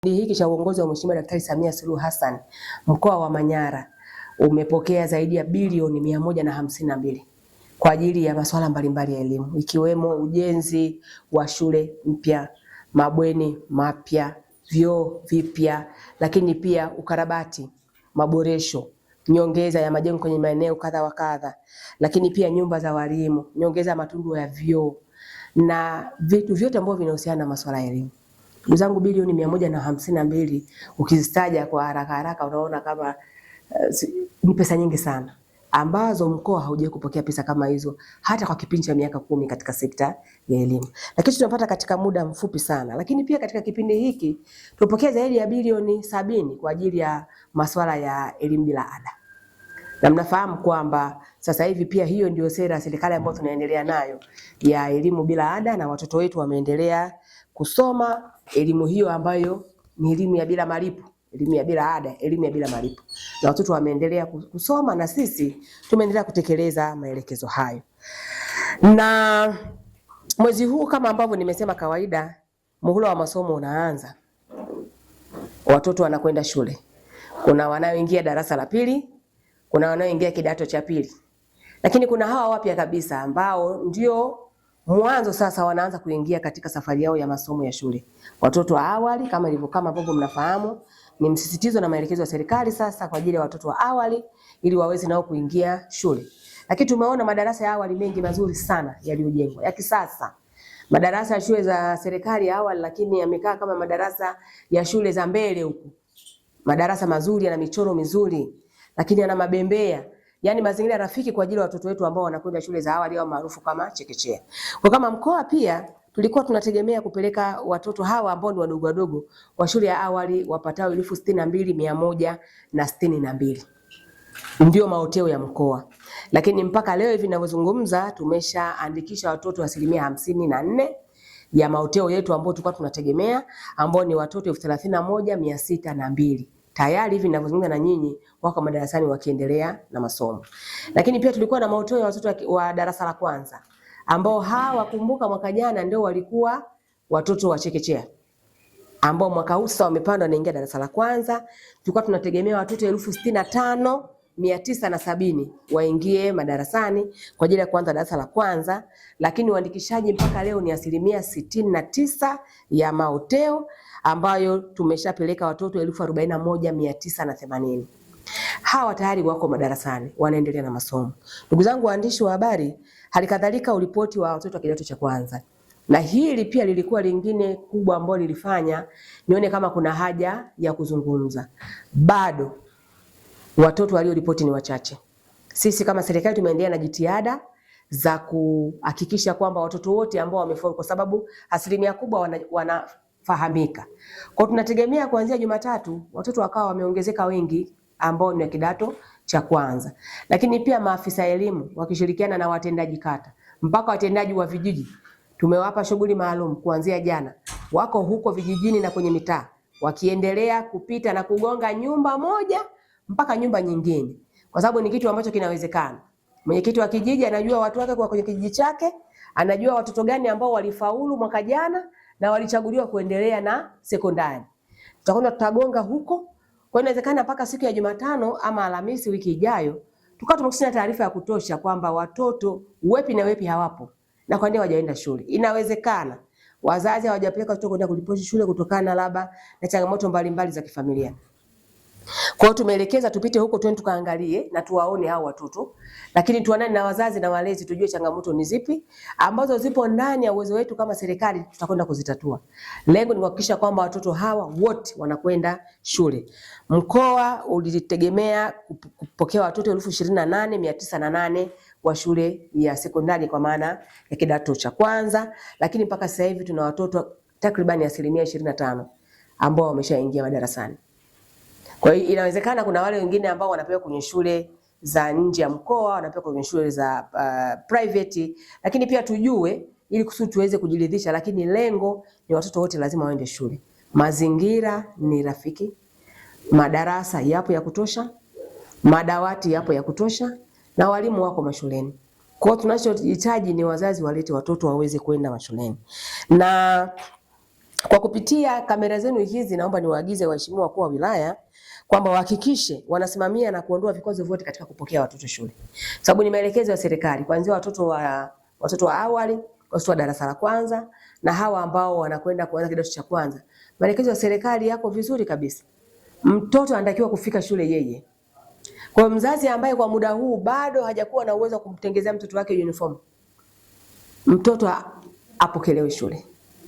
Hiki cha uongozi wa Mheshimiwa Daktari Samia Suluhu Hassan, mkoa wa Manyara umepokea zaidi ya bilioni 152 kwa ajili ya masuala mbalimbali ya elimu, ikiwemo ujenzi wa shule mpya, mabweni mapya, vyoo vipya, lakini pia ukarabati, maboresho, nyongeza ya majengo kwenye maeneo kadha wa kadha, lakini pia nyumba za walimu, nyongeza ya matundu ya vyoo na vitu vyote ambavyo vinahusiana na masuala ya elimu. Ndugu zangu, bilioni 152 ukizitaja kwa haraka haraka unaona kama ni pesa nyingi sana, ambazo mkoa haujawahi kupokea pesa kama hizo hata kwa kipindi cha miaka 10 katika sekta ya elimu. Lakini tunapata katika muda mfupi sana. Lakini pia katika kipindi hiki tupokea zaidi ya bilioni 70 kwa ajili ya masuala ya elimu bila ada. Na mnafahamu kwamba sasa hivi pia hiyo ndio sera ya serikali ambayo tunaendelea nayo ya elimu bila ada, na watoto wetu wameendelea kusoma elimu hiyo ambayo ni elimu ya bila malipo, elimu ya bila ada, elimu ya bila malipo. Na watoto wameendelea kusoma na sisi tumeendelea kutekeleza maelekezo hayo. Na mwezi huu kama ambavyo nimesema, kawaida muhula wa masomo unaanza, watoto wanakwenda shule. Kuna wanaoingia darasa la pili, kuna wanaoingia kidato cha pili. Lakini kuna hawa wapya kabisa ambao ndio mwanzo sasa wanaanza kuingia katika safari yao ya masomo ya shule. Watoto wa awali kama ambavyo mnafahamu, ni msisitizo na maelekezo ya serikali sasa kwa ajili ya watoto wa awali ili waweze nao kuingia shule. Lakini tumeona madarasa ya awali mengi mazuri sana yaliyojengwa ya kisasa. Madarasa ya shule za serikali ya awali lakini yamekaa kama madarasa ya shule za mbele huku. Madarasa mazuri yana michoro mizuri, lakini yana mabembea. Yaani mazingira rafiki kwa ajili ya watoto wetu ambao wanakwenda shule za awali au maarufu kama chekechea. Kwa kama mkoa pia tulikuwa tunategemea kupeleka watoto hawa ambao ni wadogo wadogo kwa shule ya awali wapatao 62,162. Ndio maoteo ya mkoa. Lakini mpaka leo hivi ninavyozungumza tumeshaandikisha watoto 54% ya maoteo yetu ambao tulikuwa tunategemea, ambao ni watoto 31,602. Tayari hivi ninavyozungumza na nyinyi wako madarasani wakiendelea na masomo. Lakini pia tulikuwa na maoteo ya watoto wa darasa la kwanza ambao hawa, kumbuka mwaka jana ndio walikuwa watoto wa chekechea, ambao mwaka huu sasa wamepanda wanaingia darasa la kwanza. Tulikuwa tunategemea watoto 65,970 waingie madarasani kwa ajili ya kuanza darasa la kwanza, lakini uandikishaji mpaka leo ni 69% ya maoteo ambayo tumeshapeleka watoto 41,980. Hawa tayari wako madarasani wanaendelea na masomo. Ndugu zangu waandishi wa habari, halikadhalika uripoti wa watoto wa kidato cha kwanza. Na hili pia lilikuwa lingine kubwa ambalo lilifanya nione kama kuna haja ya kuzungumza. Bado watoto walioripoti ni wachache. Sisi kama serikali tumeendelea na jitihada za kuhakikisha kwamba watoto wote ambao wamefaulu, kwa sababu asilimia kubwa wanafahamika. Kwa tunategemea kuanzia Jumatatu watoto wakawa wameongezeka wengi ambao ni kidato cha kwanza. Lakini pia maafisa elimu wakishirikiana na watendaji kata mpaka watendaji wa vijiji tumewapa shughuli maalum kuanzia jana. Wako huko vijijini na kwenye mitaa wakiendelea kupita na kugonga nyumba moja mpaka nyumba nyingine, kwa sababu ni kitu ambacho kinawezekana. Mwenyekiti wa kijiji anajua watu wake kwa kwenye kijiji chake, anajua watoto gani ambao walifaulu mwaka jana na walichaguliwa kuendelea na sekondari. Tutagonga huko. Kwa inawezekana mpaka siku ya Jumatano ama Alhamisi wiki ijayo tukao tumekusanya taarifa ya kutosha kwamba watoto wepi na wepi hawapo na kwa nini hawajaenda shule. Inawezekana wazazi hawajapeleka watoto kwenda kuripoti shule kutokana labda na changamoto mbalimbali za kifamilia. Kwa hiyo tumeelekeza tupite huko twende tukaangalie na tuwaone hao watoto, lakini tuanane na wazazi na walezi tujue changamoto ni zipi ambazo zipo ndani ya uwezo wetu kama serikali, tutakwenda kuzitatua. Lengo ni kuhakikisha kwamba watoto hawa wote wanakwenda shule. Mkoa ulitegemea kupokea watoto 28,908 wa shule ya sekondari kwa maana ya kidato cha kwanza, lakini mpaka sasa hivi tuna watoto takriban 25% ambao wameshaingia madarasani. Kwa hiyo inawezekana kuna wale wengine ambao wanapelekwa kwenye shule za nje ya mkoa, wanapelekwa kwenye shule za private, lakini pia tujue ili kusudi tuweze kujiridhisha, lakini lengo ni watoto wote lazima waende shule. Mazingira ni rafiki, madarasa yapo ya kutosha, madawati yapo ya kutosha na walimu wako mashuleni. Kwa hiyo tunachohitaji ni wazazi walete watoto waweze kwenda mashuleni. Na Kwa kupitia kamera zenu hizi, naomba niwaagize waheshimiwa wakuu wa wilaya kwamba wahakikishe wanasimamia na kuondoa vikwazo vyote katika kupokea watoto shule. Sababu ni maelekezo ya serikali kuanzia watoto wa awali, watoto wa darasa la kwanza na hawa ambao wanakwenda kuanza kidato cha kwanza. Maelekezo ya serikali yako vizuri kabisa. Mtoto anatakiwa kufika shule yeye. Kwa mzazi ambaye kwa muda huu bado hajakuwa na uwezo wa kumtengezea mtoto wake uniform, mtoto apokelewe shule.